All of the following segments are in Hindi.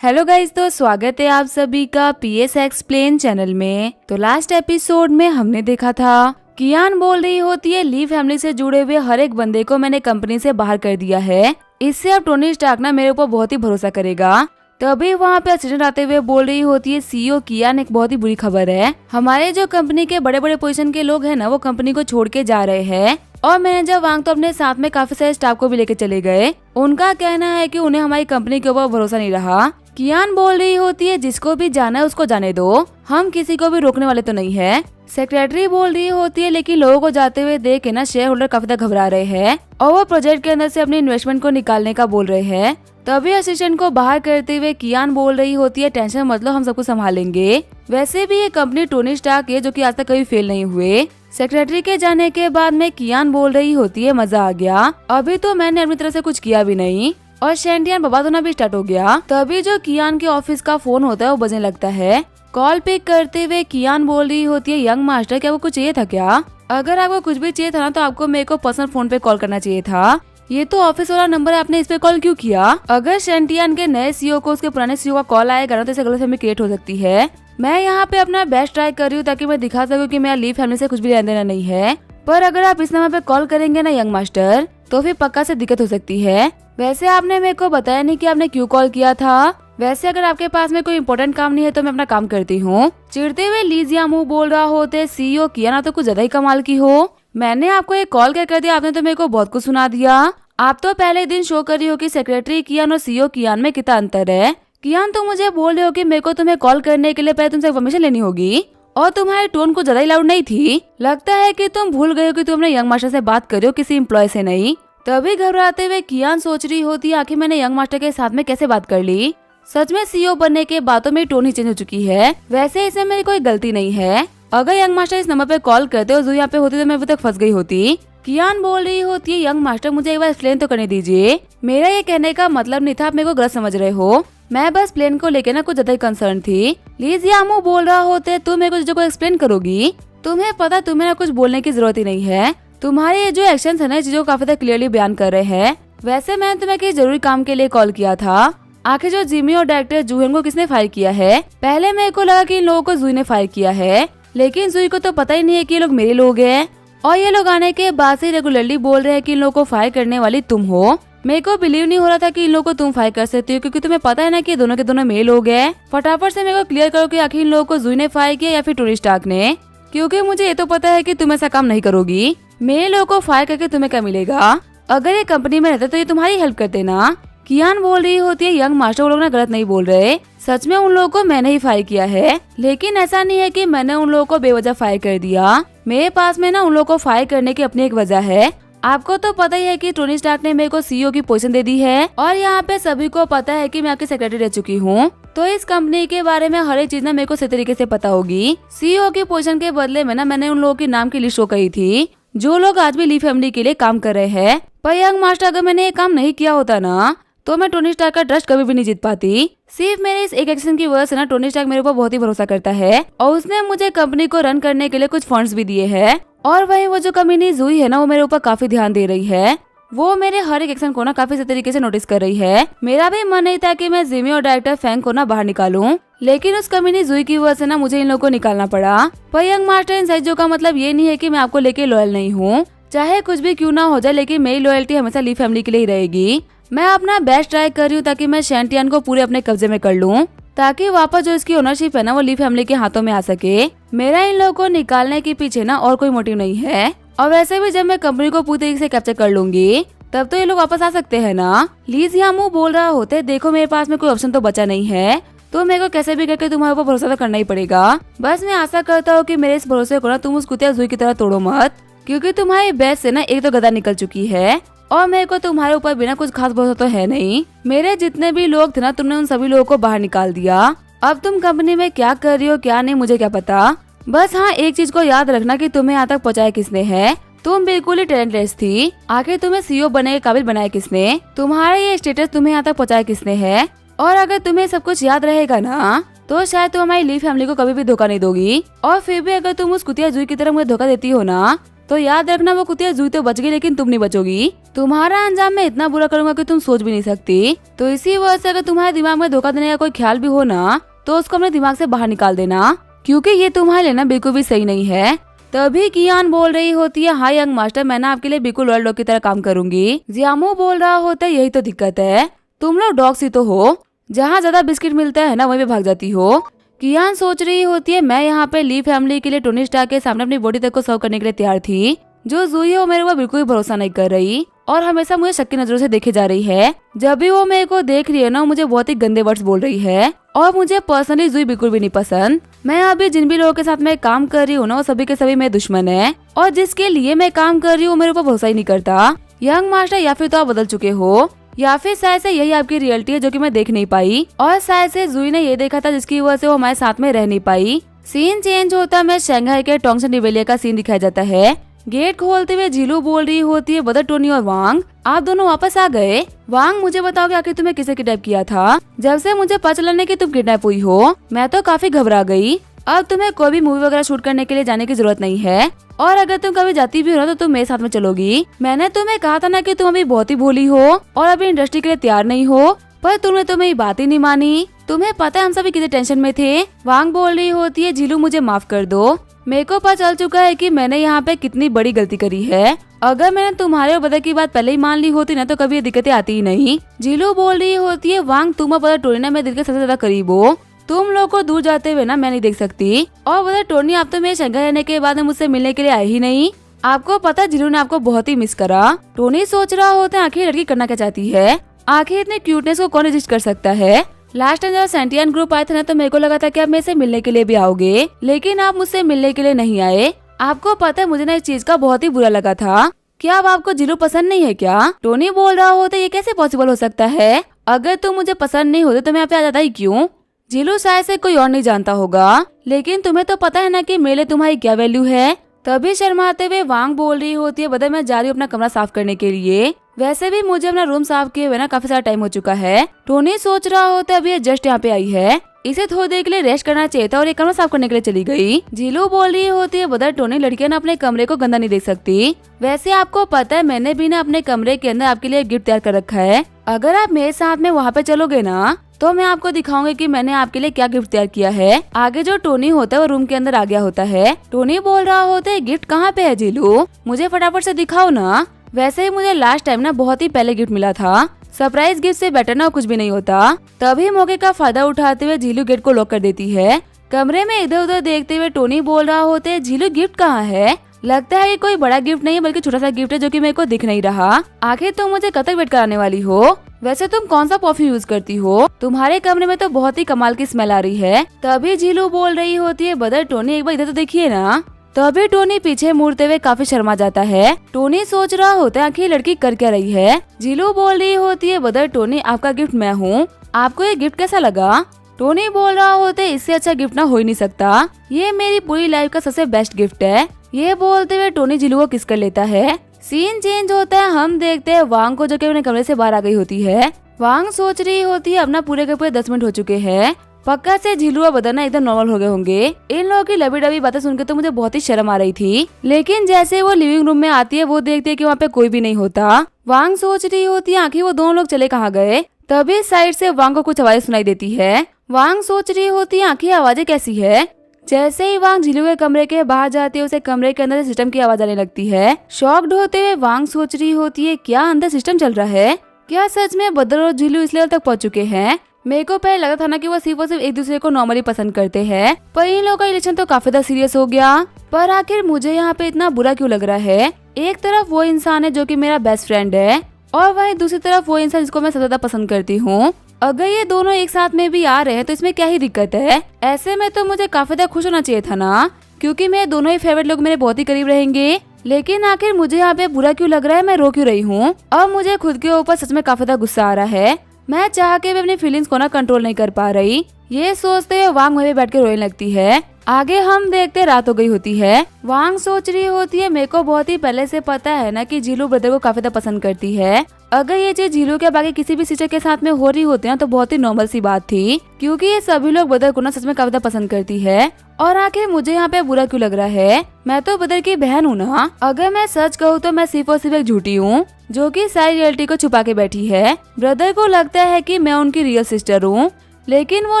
हेलो गाइस, तो स्वागत है आप सभी का पीएस एक्सप्लेन चैनल में। तो लास्ट एपिसोड में हमने देखा था कियान बोल रही होती है ली फैमिली से जुड़े हुए हर एक बंदे को मैंने कंपनी से बाहर कर दिया है, इससे अब टोनी स्टार्क ना मेरे ऊपर बहुत ही भरोसा करेगा। तभी वहाँ पे असिस्टेंट आते हुए बोल रही होती है सीईओ कियान, एक बहुत ही बुरी खबर है, हमारे जो कंपनी के बड़े बड़े पोजीशन के लोग हैं ना वो कंपनी को छोड़ के जा रहे हैं और मैनेजर वांग तो अपने साथ में काफी सारे स्टाफ को भी लेके चले गए। उनका कहना है कि उन्हें हमारी कंपनी के ऊपर भरोसा नहीं रहा। कियान बोल रही होती है जिसको भी जाना है उसको जाने दो, हम किसी को भी रोकने वाले तो नहीं है। सेक्रेटरी बोल रही होती है लेकिन लोगों को जाते हुए देख के ना शेयर होल्डर काफी ज्यादा घबरा रहे हैं और वो प्रोजेक्ट के अंदर से अपनी इन्वेस्टमेंट को निकालने का बोल रहे हैं। तभी असिस्टेंट को बाहर करते हुए कियान बोल रही होती है टेंशन मत लो, हम सबको संभालेंगे। वैसे भी ये कंपनी टोनी स्टार्क है जो कि आज तक कभी फेल नहीं हुए। सेक्रेटरी के जाने के बाद में कियान बोल रही होती है मजा आ गया, अभी तो मैंने अपनी तरफ से कुछ किया भी नहीं और शैंटियन बबाद होना भी स्टार्ट हो गया। तभी जो कियान के ऑफिस का फोन होता है वो बजने लगता है। कॉल पिक करते हुए कियान बोल रही होती है यंग मास्टर, क्या वो कुछ चाहिए था क्या? अगर आपको कुछ भी चाहिए था ना तो आपको मेरे को पर्सनल फोन पे कॉल करना चाहिए था, ये तो ऑफिस वाला नंबर है, आपने इस पे कॉल क्यों किया? अगर शैंटियन के नए सीईओ को उसके पुराने सीईओ का कॉल आएगा ना तो इसे गलतफहमी क्रिएट हो सकती है। मैं यहाँ पे अपना बेस्ट ट्राई कर रही हूँ ताकि मैं दिखा सकूँ कि मेरा ली फैमिली से कुछ भी लेना देना नहीं है, पर अगर आप इस नंबर पे कॉल करेंगे ना यंग मास्टर तो फिर पक्का से दिक्कत हो सकती है। वैसे आपने मेरे को बताया नहीं कि आपने क्यों कॉल किया था। वैसे अगर आपके पास में कोई इम्पोर्टेंट काम नहीं है तो मैं अपना काम करती हूँ। चिढ़ते हुए ली जियामू बोल रहा होते सीईओ किया ना तो कुछ ज्यादा ही कमाल की हो, मैंने आपको एक कॉल कर दिया, आपने तो मेरे को बहुत कुछ सुना दिया। आप तो पहले दिन शो कर रही हो कि सेक्रेटरी कियान और सीईओ कियान में कितना अंतर है। कियान तो मुझे बोल रहे हो कि मेरे को तुम्हें कॉल करने के लिए पहले तुमसे इन्फॉर्मेशन लेनी होगी और तुम्हारी टोन को ज्यादा ही लाउड नहीं थी। लगता है कि तुम भूल गए हो कि तुम अपने यंग मास्टर से बात कर रहे हो, किसी एम्प्लॉय से नहीं। तभी घबराते हुए कियान सोच रही होती है आखिर मैंने यंग मास्टर के साथ में कैसे बात कर ली। सच में सीईओ बनने के बातों में टोन ही चेंज हो चुकी है। वैसे इसमें मेरी कोई गलती नहीं है, अगर यंग मास्टर इस नंबर पे कॉल करते और जो यहाँ पे होती तो मैं अभी तक फंस गई होती। कियान बोल रही होती है यंग मास्टर मुझे एक बार एक्सप्लेन तो करने दीजिए, मेरा ये कहने का मतलब नहीं था, आप मेरे को गलत समझ रहे हो, मैं बस प्लेन को लेके ना कुछ ज्यादा ही कंसर्न थी। ली जियामू बोल रहा होते तुम मेरे को चीजों को एक्सप्लेन करोगी, तुम्हें पता तुम्हें ना कुछ बोलने की जरूरत ही नहीं है, तुम्हारे ये जो एक्शन है ना चीजों को काफी क्लियरली बयान कर रहे हैं। वैसे मैंने तुम्हें किसी जरूरी काम के लिए कॉल किया था, आखिर जो जिमी और डायरेक्टर जूहन को किसने फायर किया है? पहले मेरे को लगा कि इन लोगों को जुई ने फायर किया है, लेकिन जुई को तो पता ही नहीं है कि ये लोग मेरे लोग हैं और ये लोग आने के बाद से रेगुलरली बोल रहे हैं कि इन लोगों को फायर करने वाली तुम हो। मेरे को बिलीव नहीं हो रहा था कि इन लोगों को तुम फायर कर सकती हो, क्योंकि तुम्हें पता है ना कि दोनों के दोनों मेरे लोग हैं। फटाफट से मेरे को क्लियर करो कि आखिर इन लोगों को जुई ने फायर किया या फिर टोनी स्टार्क ने, क्योंकि मुझे ये तो पता है कि तुम ऐसा काम नहीं करोगी। मेरे लोगों को फायर करके तुम्हें क्या मिलेगा? अगर ये कंपनी में रहते तो ये तुम्हारी हेल्प करते ना। कियान बोल रही होती है यंग मास्टर वो लोग ना गलत नहीं बोल रहे, सच में उन लोगों को मैंने ही फायर किया है, लेकिन ऐसा नहीं है कि मैंने उन लोगों को बेवजह फायर कर दिया, मेरे पास में ना उन लोगों को फायर करने की अपनी एक वजह है। आपको तो पता ही है कि टोनी स्टार्क ने मेरे को सीईओ की पोजीशन दे दी है और यहाँ पे सभी को पता है कि मैं आपकी सेक्रेटरी रह चुकी हूँ, तो इस कंपनी के बारे में हर एक चीज ना मेरे को सही तरीके से पता होगी। सीईओ की पोजीशन के बदले में ना मैंने उन लोगों के नाम की लिस्ट शो करी थी जो लोग आज भी ली फैमिली के लिए काम कर रहे हैं, पर यंग मास्टर अगर मैंने ये काम नहीं किया होता ना तो मैं टोनी स्टार्क का ट्रस्ट कभी भी नहीं जीत पाती। सिर्फ मेरे इस एक एक्शन की वजह से ना टोनी स्टार्क मेरे ऊपर बहुत ही भरोसा करता है और उसने मुझे कंपनी को रन करने के लिए कुछ फंड्स भी दिए हैं। और वहीं वो जो कमीनी जुई है ना वो मेरे ऊपर काफी ध्यान दे रही है, वो मेरे हर एक एक्शन को ना काफी सही तरीके से नोटिस कर रही है। मेरा भी मन नहीं था कि मैं जिमी और डायरेक्टर फैंग को ना बाहर निकालूं, लेकिन उस कमीनी जुई की वजह से ना मुझे इन लोगों को निकालना पड़ा। पर यंग मास्टर इन सच का मतलब ये नहीं है कि मैं आपको लेके लॉयल नहीं हूँ, चाहे कुछ भी क्यों ना हो जाए, लेकिन मेरी लॉयल्टी हमेशा ली फैमिली के लिए ही रहेगी। मैं अपना बेस्ट ट्राई कर रही हूँ ताकि मैं शैंटियन को पूरे अपने कब्जे में कर लूँ, ताकि वापस जो इसकी ओनरशिप है ना वो ली फैमिली के हाथों में आ सके। मेरा इन लोगों को निकालने के पीछे ना और कोई मोटिव नहीं है, और वैसे भी जब मैं कंपनी को पूरी तरीके से कैप्चर कर लूंगी तब तो ये लोग वापस आ सकते हैं ना। ली जियामू बोल रहा होते देखो मेरे पास में कोई ऑप्शन तो बचा नहीं है, तो मेरे को कैसे भी करके तुम्हारे ऊपर भरोसा तो करना ही पड़ेगा। बस मैं आशा करता हूँ कि मेरे इस भरोसे को ना तुम उस कुतिया जुई की तरह तोड़ो मत, क्योंकि तुम्हारी बेस्ट से ना एक तो गदा निकल चुकी है और मेरे को तुम्हारे ऊपर बिना कुछ खास भरोसा तो है नहीं। मेरे जितने भी लोग थे ना तुमने उन सभी लोगों को बाहर निकाल दिया, अब तुम कंपनी में क्या कर रही हो क्या नहीं मुझे क्या पता। बस हाँ एक चीज को याद रखना कि तुम्हें यहाँ तक पहुँचाया किसने है, तुम बिल्कुल ही टैलेंटलेस थी, आखिर तुम्हें सीईओ बनने के काबिल बनाया किसने, तुम्हारा ये स्टेटस तुम्हें यहाँ तक पहुँचाया किसने है। और अगर तुम्हें सब कुछ याद रहेगा ना तो शायद तुम हमारी ली फैमिली को कभी भी धोखा नहीं दोगी, और फिर भी अगर तुम उस कुतिया जुई की तरह मुझे धोखा देती हो ना तो याद रखना वो कुतिया जुई तो बच गई लेकिन तुम नहीं बचोगी। तुम्हारा अंजाम मैं इतना बुरा करूंगा कि तुम सोच भी नहीं सकती। तो इसी वजह से अगर तुम्हारे दिमाग में धोखा देने का कोई ख्याल भी हो ना, तो उसको अपने दिमाग से बाहर निकाल देना, क्योंकि ये तुम्हारे लिए ना बिल्कुल भी सही नहीं है। तभी कियान बोल रही होती है, हाँ यंग मास्टर, मैं ना आपके लिए बिल्कुल रॉयल डॉग की तरह काम करूंगी। जियामो बोल रहा होता है, यही तो दिक्कत है, तुम लोग डॉग्स ही तो हो, जहाँ ज्यादा बिस्किट मिलता है ना वहीं पे भाग जाती हो। कियान सोच रही होती है, मैं यहाँ पे ली फैमिली के लिए टोनी स्टार्क के सामने अपनी बॉडी तक को सर्व करने के लिए तैयार थी। जो जूही है वो मेरे को बिल्कुल भी भरोसा नहीं कर रही और हमेशा मुझे शक की नजरों से देखे जा रही है। जब भी वो मेरे को देख रही है ना, मुझे बहुत ही गंदे वर्ड्स बोल रही है और मुझे पर्सनली जूही बिल्कुल भी नहीं पसंद। मैं अभी जिन भी लोगों के साथ मैं काम कर रही हूँ ना, वो सभी के सभी मेरे दुश्मन है और जिसके लिए मैं काम कर रही हूँ मेरे ऊपर भरोसा ही नहीं करता। यंग मास्टर, या फिर तो आप बदल चुके हो या फिर शायद से यही आपकी रियलिटी है जो कि मैं देख नहीं पाई, और शायद से जूही ने ये देखा था जिसकी वजह से वो हमारे साथ में रह नहीं पाई। सीन चेंज होता है, शंघाई के टोंगसन रिबेलिया का सीन दिखाया जाता है। गेट खोलते हुए जीलू बोल रही होती है, बदर टोनी और वांग आप दोनों वापस आ गए। वांग, मुझे बताओ कि आखिर तुम्हें किसे किडनैप किया था? जब से मुझे पता चला कि तुम किडनैप हुई हो मैं तो काफी घबरा गई। अब तुम्हें कोई भी मूवी वगैरह शूट करने के लिए जाने की जरूरत नहीं है, और अगर तुम कभी जाती भी हो तो तुम मेरे साथ में चलोगी। मैंने तुम्हें कहा था ना कि तुम अभी बहुत ही भोली हो और अभी इंडस्ट्री के लिए तैयार नहीं हो, पर तुमने तो मेरी बात ही नहीं मानी। तुम्हें पता है हम सभी कितने टेंशन में थे। वांग बोल रही होती है, जीलू मुझे माफ कर दो, मेरे को पता चल चुका है कि मैंने यहाँ पे कितनी बड़ी गलती करी है। अगर मैंने तुम्हारे और बदर की बात पहले ही मान ली होती ना तो कभी ये दिक्कतें आती ही नहीं। जीलू बोल रही होती है, वांग तुम और बदर टोनी ना मेरे दिल के सबसे ज्यादा करीब हो, तुम लोग को दूर जाते हुए ना मैं नहीं देख सकती। और बदर टोनी, आप तो मेरे शंघाई रहने के बाद मुझसे मिलने के लिए आए ही नहीं। आपको पता जीलू ने आपको बहुत ही मिस करा। टोनी सोच रहा होता है आखिर लड़की करना क्या चाहती है, आखिर इतने क्यूटनेस को कौन रेजिस्ट कर सकता है। लास्ट टाइम जब सेंटियन ग्रुप आए थे ना तो मेरे को लगा था कि आप मेरे से मिलने के लिए भी आओगे, लेकिन आप मुझसे मिलने के लिए नहीं आए। आपको पता है मुझे ना इस चीज का बहुत ही बुरा लगा था। क्या अब आपको जीलू पसंद नहीं है क्या? टोनी बोल रहा होता है, ये कैसे पॉसिबल हो सकता है? अगर तुम मुझे पसंद नहीं होते तो मैं यहाँ पे आ जाता ही क्यों? जीलू शायद से कोई और नहीं जानता होगा, लेकिन तुम्हें तो पता है ना कि मेरे तुम्हारी क्या वैल्यू है। तभी शर्माते हुए वांग बोल रही होती है, बदर मैं जा रही हूँ अपना कमरा साफ करने के लिए। वैसे भी मुझे अपना रूम साफ किए हुए ना काफी सारा टाइम हो चुका है। टोनी सोच रहा होता है अभी ये जस्ट यहाँ पे आई है, इसे थोड़ी देर के लिए रेस्ट करना चाहिए था और ये कमरा साफ करने के लिए चली गई। जीलू बोल रही होती है, बदर टोनी लड़कियां ना अपने कमरे को गंदा नहीं देख सकती। वैसे आपको पता है मैंने भी ना अपने कमरे के अंदर आपके लिए गिफ्ट तैयार कर रखा है। अगर आप मेरे साथ में वहाँ पे चलोगे ना तो मैं आपको दिखाऊंगी कि मैंने आपके लिए क्या गिफ्ट तैयार किया है। आगे जो टोनी होता है वो रूम के अंदर आ गया होता है। टोनी बोल रहा होता है, गिफ्ट कहाँ पे है जीलू, मुझे फटाफट से दिखाओ ना। वैसे ही मुझे लास्ट टाइम ना बहुत ही पहले गिफ्ट मिला था, सरप्राइज गिफ्ट से बेटर ना कुछ भी नहीं होता। तभी मौके का फायदा उठाते हुए जीलू गेट को लॉक कर देती है। कमरे में इधर उधर देखते हुए टोनी बोल रहा होता है, जीलू गिफ्ट कहाँ है? लगता है ये कोई बड़ा गिफ्ट नहीं है बल्कि छोटा सा गिफ्ट है जो कि मेरे को दिख नहीं रहा। आखिर तुम मुझे कब तक वेट कराने वाली हो? वैसे तुम कौन सा परफ्यूम यूज करती हो? तुम्हारे कमरे में तो बहुत ही कमाल की स्मेल आ रही है। तभी जीलू बोल रही होती है, बदर टोनी एक बार इधर तो देखिए ना। तभी टोनी पीछे मुड़ते हुए काफी शर्मा जाता है। टोनी सोच रहा होता है आखिर लड़की कर क्या रही है। जीलू बोल रही होती है, बदर टोनी आपका गिफ्ट मैं हूँ, आपको ये गिफ्ट कैसा लगा? टोनी बोल रहा होता है, इससे अच्छा गिफ्ट ना हो ही नहीं सकता, ये मेरी पूरी लाइफ का सबसे बेस्ट गिफ्ट है। ये बोलते हुए टोनी जीलू को किस कर लेता है। सीन चेंज होता है, हम देखते हैं वांग को जो कि अपने कमरे से बाहर आ गई होती है। वांग सोच रही होती है अपना पूरे के पूरे 10 मिनट हो चुके हैं, पक्का से जीलू और बदरना एकदम नॉर्मल हो गए होंगे। इन लोगों की लबी डबी बातें सुनकर तो मुझे बहुत ही शर्म आ रही थी, लेकिन जैसे वो लिविंग रूम में आती है वो देखती है कि वहाँ पे कोई भी नहीं होता। वांग सोच रही होती है आखिर वो दोनों लोग चले कहाँ गए। तभी साइड से वांग को कुछ आवाजें सुनाई देती है। वांग सोच रही होती है आखिर आवाजें कैसी है। जैसे ही वांग जीलू के कमरे के बाहर जाती है उसे कमरे के अंदर सिस्टम की आवाज आने लगती है। शॉक्ड होते हुए वांग सोच रही होती है, क्या अंदर सिस्टम चल रहा है? क्या सच में बदर और जीलू इस लेवल तक पहुँच चुके हैं? मेरे को पहले लगा था ना कि वो सिर्फ एक दूसरे को नॉर्मली पसंद करते हैं, पर इन लोगों का रिलेशन तो काफी ज्यादा सीरियस हो गया। पर आखिर मुझे यहाँ पे इतना बुरा क्यों लग रहा है? एक तरफ वो इंसान है जो कि मेरा बेस्ट फ्रेंड है और वहीं दूसरी तरफ वो इंसान जिसको मैं सबसे ज्यादा पसंद करती हूँ। अगर ये दोनों एक साथ में भी आ रहे हैं तो इसमें क्या ही दिक्कत है? ऐसे में तो मुझे काफी ज्यादा खुश होना चाहिए था ना, क्योंकि मेरे दोनों ही फेवरेट लोग मेरे बहुत ही करीब रहेंगे। लेकिन आखिर मुझे यहाँ पे बुरा क्यों लग रहा है, मैं रो क्यों रही हूँ? अब मुझे खुद के ऊपर सच में काफी ज्यादा गुस्सा आ रहा है। मैं चाह के भी अपनी फीलिंग्स को ना कंट्रोल नहीं कर पा रही। ये सोचते हुए वांग वहीं बैठ के रोने लगती है। आगे हम देखते रात हो गई होती है। वांग सोच रही होती है मेरे को बहुत ही पहले से पता है ना कि जीलू ब्रदर को काफी ज्यादा पसंद करती है। अगर ये चीज जीलू के बाकी किसी भी सिस्टर के साथ में हो रही होती है तो बहुत ही नॉर्मल सी बात थी, क्योंकि ये सभी लोग ब्रदर को ना सच में काफी ज्यादा पसंद करती है। और आखिर मुझे यहाँ पे बुरा क्यों लग रहा है, मैं तो ब्रदर की बहन हूँ ना। अगर मैं सच कहूँ तो मैं सिर्फ और सिर्फ एक झूठी हूँ जो कि सारी रियलिटी को छुपा के बैठी है। ब्रदर को लगता है कि मैं उनकी रियल सिस्टर हूँ, लेकिन वो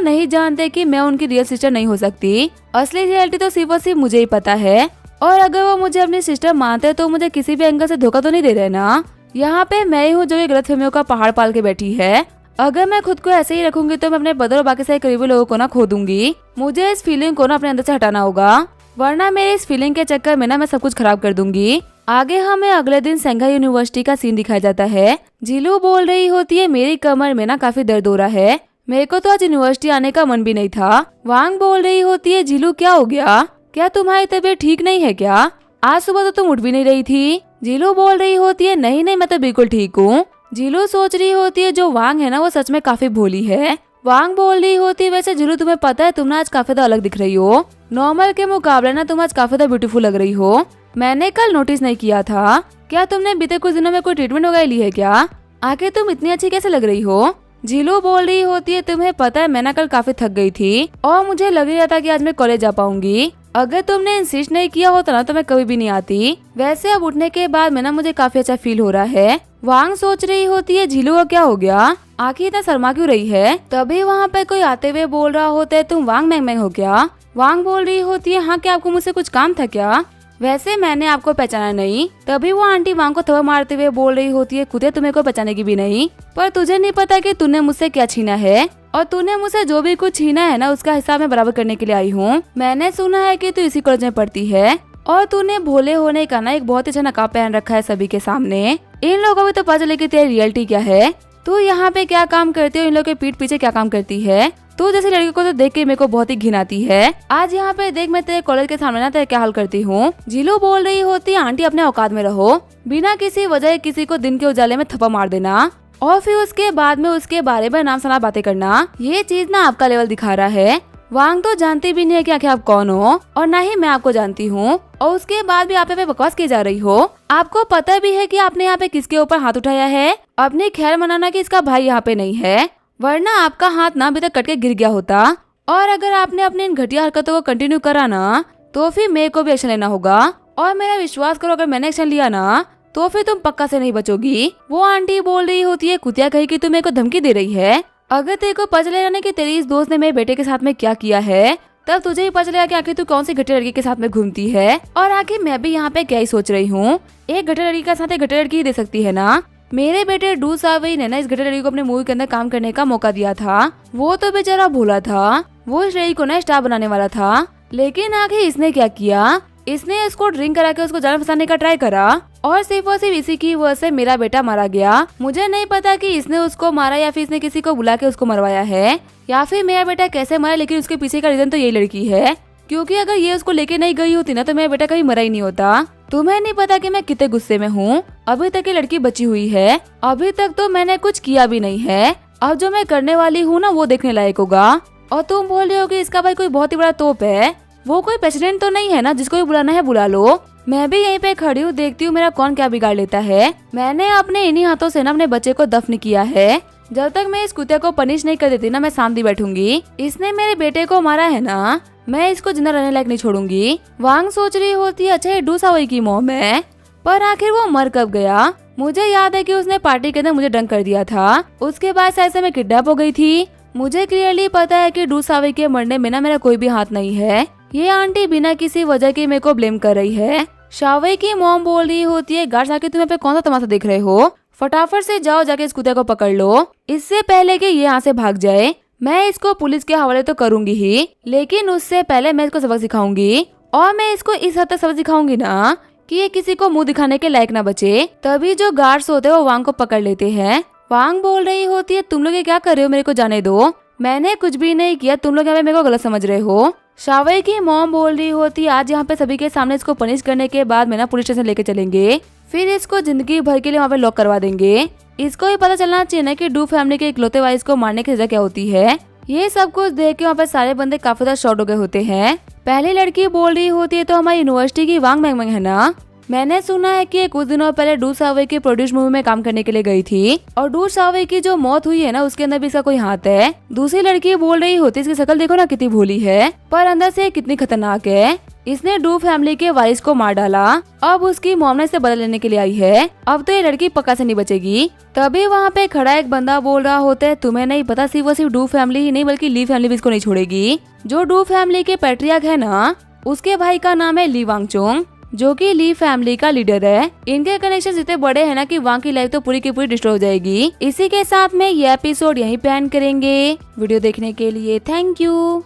नहीं जानते कि मैं उनकी रियल सिस्टर नहीं हो सकती। असली रियलिटी तो सिर्फ और सिर्फ मुझे ही पता है। और अगर वो मुझे अपनी सिस्टर मानते तो मुझे किसी भी एंगल से धोखा तो नहीं दे रहे ना। यहाँ पे मैं ही हूँ जो ये गलतफहमियों का पहाड़ पाल के बैठी है। अगर मैं खुद को ऐसे ही रखूंगी तो मैं अपने ब्रदर और बाकी सारे करीबी लोगों को ना खो दूंगी। मुझे इस फीलिंग को ना अपने अंदर से हटाना होगा, वरना मेरे इस फीलिंग के चक्कर में ना मैं सब कुछ खराब कर दूंगी। आगे हमें अगले दिन संघाई यूनिवर्सिटी का सीन दिखाया जाता है। जीलू बोल रही होती है मेरी कमर में ना काफी दर्द हो रहा है, मेरे को तो आज यूनिवर्सिटी आने का मन भी नहीं था। वांग बोल रही होती है जीलू क्या हो गया, क्या तुम्हारी तबीयत ठीक नहीं है क्या, आज सुबह तो तुम उठ भी नहीं रही थी। जीलू बोल रही होती है नहीं नहीं मैं तो बिल्कुल ठीक हूँ। जीलू सोच रही होती है जो वांग है ना वो सच में काफी भोली है। वांग बोल रही होती है वैसे जीलू तुम्हें पता है तुम ना आज काफी ज्यादा अलग दिख रही हो, नॉर्मल के मुकाबले ना तुम आज काफी ज्यादा ब्यूटीफुल लग रही हो। मैंने कल नोटिस नहीं किया था, क्या तुमने बीते कुछ दिनों में कोई ट्रीटमेंट वगैरह ली है क्या, आखिर तुम इतनी अच्छी कैसे लग रही हो। जीलू बोल रही होती है तुम्हें पता है मैं ना कल काफी थक गई थी और मुझे लग रहा था कि आज मैं कॉलेज जा पाऊंगी। अगर तुमने इंसिस्ट नहीं किया होता ना तो मैं कभी भी नहीं आती। वैसे अब उठने के बाद में ना मुझे काफी अच्छा फील हो रहा है। वांग सोच रही होती है जीलू को क्या हो गया, आखिर इतना शर्मा क्यों रही है। तभी वहाँ पे कोई आते हुए बोल रहा होता है तुम वांग मैंग मैंग हो क्या। वांग बोल रही होती है हाँ क्या आपको मुझसे कुछ काम था क्या, वैसे मैंने आपको पहचाना नहीं। तभी वो आंटी वांग को थप्पड़ मारते हुए बोल रही होती है खुदे तुम्हें को पहचानेगी भी नहीं, पर तुझे नहीं पता कि तूने मुझसे क्या छीना है, और तूने मुझसे जो भी कुछ छीना है ना उसका हिसाब मैं बराबर करने के लिए आई हूँ। मैंने सुना है कि तू इसी कॉलेज में पढ़ती है और तूने भोले होने का ना एक बहुत ही अच्छा नकाब पहन रखा है सभी के सामने। इन लोगों को भी तो पता चले कि तेरी रियलिटी क्या है, तू यहाँ पे क्या काम करती हो, इन लोगों के पीठ पीछे क्या काम करती है। तू जैसी लड़की को तो देख के मेरे को बहुत ही घिन आती है। आज यहाँ पे देख मैं तेरे कॉलेज के सामने ना तेरे क्या हाल करती हूँ। जीलू बोल रही होती है आंटी अपने औकात में रहो, बिना किसी वजह किसी को दिन के उजाले में थप्पड़ मार देना और फिर उसके बाद में उसके बारे में नाम सना बातें करना, ये चीज ना आपका लेवल दिखा रहा है। वांग तो जानती भी नहीं है कि आखिर आप कौन हो और ना ही मैं आपको जानती हूँ, और उसके बाद भी आप पे बकवास की जा रही हो। आपको पता भी है कि आपने यहाँ पे किसके ऊपर हाथ उठाया है, अपनी खैर मनाना कि इसका भाई यहाँ पे नहीं है, वरना आपका हाथ ना अभी तक कट के गिर गया होता। और अगर आपने अपनी इन घटिया हरकतों को कंटिन्यू करा ना तो फिर मेरे को भी एक्शन लेना होगा, और मेरा विश्वास करो अगर मैंने एक्शन लिया ना तो फिर तुम पक्का से नहीं बचोगी। वो आंटी बोल रही होती है कुतिया कही कि तुम मेरे को धमकी दे रही है। अगर तेरे को पता चलेगा ना कि तेरी इस दोस्त ने मेरे बेटे के साथ में क्या किया है, तब तुझे ही पता चलेगा कि आखिर तू कौन सी घटिया लड़की के साथ में घूमती है। और आखिर मैं भी यहाँ पे क्या ही सोच रही हूँ, एक घटिया लड़की का साथ एक घटिया लड़की ही दे सकती है ना। मेरे बेटे डू सावई ने ना इस घटिया लड़की को अपने मूवी के अंदर काम करने का मौका दिया था, वो तो बेचारा भोला था, वो इस लड़की को ना स्टार बनाने वाला था, लेकिन आखिर इसने क्या किया, इसने इसको ड्रिंक करा के उसको जान फंसाने का ट्राई करा और सिर्फ इसी की वजह से मेरा बेटा मारा गया। मुझे नहीं पता कि इसने उसको मारा या फिर इसने किसी को बुला के उसको मरवाया है, या फिर मेरा बेटा कैसे मरा, लेकिन उसके पीछे का रीजन तो यही लड़की है, क्योंकि अगर ये उसको लेके नहीं गई होती ना तो मेरा बेटा कभी मरा ही नहीं होता। तुम्हें नहीं पता कि मैं कितने गुस्से में हूँ। अभी तक ये लड़की बची हुई है, अभी तक तो मैंने कुछ किया भी नहीं है, अब जो मैं करने वाली हूँ ना वो देखने लायक होगा। और तुम बोल रहे हो कि इसका भाई कोई बहुत ही बड़ा तोप है, वो कोई प्रेसिडेंट तो नहीं है ना जिसको भी बुलाना है बुला लो। मैं भी यहीं पे खड़ी हूँ, देखती हूँ मेरा कौन क्या बिगाड़ लेता है। मैंने अपने इन्हीं हाथों से ना अपने बच्चे को दफन किया है, जब तक मैं इस कुत्ते को पनिश नहीं कर देती ना मैं शांति बैठूंगी। इसने मेरे बेटे को मारा है ना, मैं इसको जिंदा रहने लायक नहीं छोड़ूंगी। वांग सोच रही होती है अच्छा ये डू सावई की मॉम है, पर आखिर वो मर कब गया। मुझे याद है कि उसने पार्टी के अंदर मुझे डंक कर दिया था, उसके बाद शायद से मैं किडनैप हो गई थी। मुझे क्लियरली पता है कि डू सावई के मरने में ना मेरा कोई भी हाथ नहीं है। ये आंटी बिना किसी वजह के मेरे को ब्लेम कर रही है। शावई की मॉम बोल रही होती है गार्ड आके तुम यहाँ पे कौन सा तमाशा देख रहे हो, फटाफट से जाओ जाके इस कुत्ते को पकड़ लो, इससे पहले कि ये यहाँ से भाग जाए। मैं इसको पुलिस के हवाले तो करूंगी ही, लेकिन उससे पहले मैं इसको सबक सिखाऊंगी, और मैं इसको इस हद तक सबक सिखाऊंगी ना कि ये किसी को मुंह दिखाने के लायक ना बचे। तभी जो गार्ड्स होते हैं वो वांग को पकड़ लेते हैं। वांग बोल रही होती है तुम लोग ये क्या कर रहे हो, मेरे को जाने दो, मैंने कुछ भी नहीं किया, तुम लोग यहाँ पे मेरे को गलत समझ रहे हो। शावई की मॉम बोल रही होती है आज यहाँ पे सभी के सामने इसको पनिश करने के बाद में ना पुलिस स्टेशन लेके चलेंगे, फिर इसको जिंदगी भर के लिए वहाँ पे लॉक करवा देंगे। इसको ही पता चलना चाहिए ना कि डू फैमिली के इकलौते वाइस को मारने की सजा क्या होती है। ये सब कुछ देख के वहाँ पे सारे बंदे काफी ज्यादा शॉर्ट हो गए होते हैं। पहली लड़की बोल रही होती है तो हमारी यूनिवर्सिटी की वांग मैंग मैंग है ना। मैंने सुना है कि कुछ दिनों पहले डू सावे की प्रोड्यूस मूवी में काम करने के लिए गई थी और डू सावे की जो मौत हुई है ना उसके अंदर भी इसका कोई हाथ है। दूसरी लड़की बोल रही होती है इसकी शक्ल देखो ना कितनी भोली है पर अंदर से कितनी खतरनाक है। इसने डू फैमिली के वारिस को मार डाला। अब उसकी मॉम ने इसे बदला लेने के लिए आई है। अब तो ये लड़की पक्का से नहीं बचेगी। तभी वहाँ पे खड़ा एक बंदा बोल रहा होता है तुम्हें नहीं पता सिर्फ डू फैमिली ही नहीं बल्कि ली फैमिली भी इसको नहीं छोड़ेगी। जो डू फैमिली के पैट्रियार्क है ना उसके भाई का नाम है ली वांगचुंग जो कि ली फैमिली का लीडर है। इनके कनेक्शन इतने बड़े हैं ना कि वांग की लाइफ तो पूरी की पूरी डिस्ट्रॉय हो जाएगी। इसी के साथ में ये एपिसोड यहीं पे एंड करेंगे। वीडियो देखने के लिए थैंक यू।